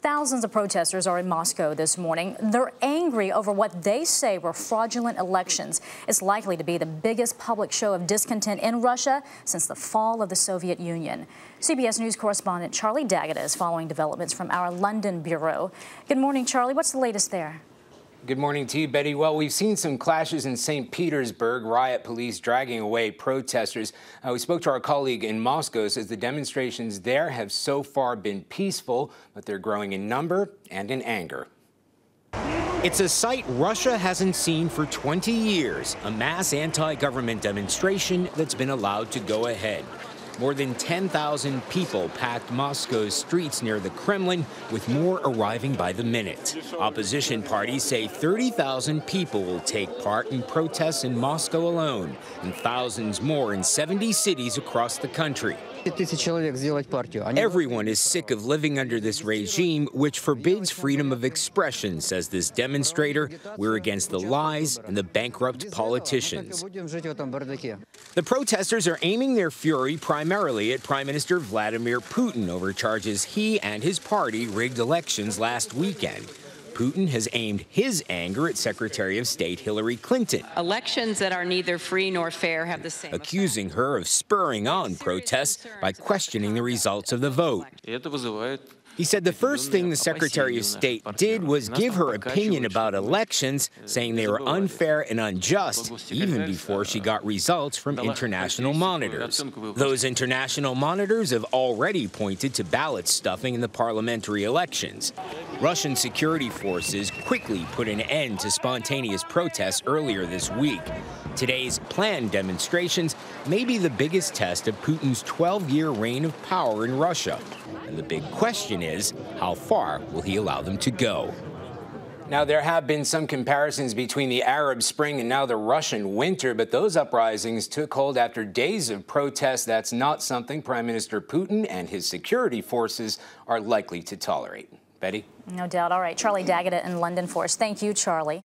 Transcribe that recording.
Thousands of protesters are in Moscow this morning. They're angry over what they say were fraudulent elections. It's likely to be the biggest public show of discontent in Russia since the fall of the Soviet Union. CBS News correspondent Charlie Daggett is following developments from our London bureau. Good morning, Charlie. What's the latest there? Good morning to you, Betty. Well, we've seen some clashes in St. Petersburg, riot police dragging away protesters. We spoke to our colleague in Moscow, says the demonstrations there have so far been peaceful, but they're growing in number and in anger. It's a sight Russia hasn't seen for 20 years, a mass anti-government demonstration that's been allowed to go ahead. More than 10,000 people packed Moscow's streets near the Kremlin, with more arriving by the minute. Opposition parties say 30,000 people will take part in protests in Moscow alone, and thousands more in 70 cities across the country. Everyone is sick of living under this regime, which forbids freedom of expression, says this demonstrator. We're against the lies and the bankrupt politicians. The protesters are aiming their fury primarily at Prime Minister Vladimir Putin over charges he and his party rigged elections last weekend. Putin has aimed his anger at Secretary of State Hillary Clinton. Elections that are neither free nor fair have the same effect. Accusing her of spurring on protests by questioning the results of the vote. He said the first thing the Secretary of State did was give her opinion about elections, saying they were unfair and unjust, even before she got results from international monitors. Those international monitors have already pointed to ballot stuffing in the parliamentary elections. Russian security forces quickly put an end to spontaneous protests earlier this week. Today's planned demonstrations may be the biggest test of Putin's 12-year reign of power in Russia. And the big question is, how far will he allow them to go? Now, there have been some comparisons between the Arab Spring and now the Russian winter, but those uprisings took hold after days of protests. That's not something Prime Minister Putin and his security forces are likely to tolerate. Betty? No doubt. All right. Charlie Daggett in London for us. Thank you, Charlie.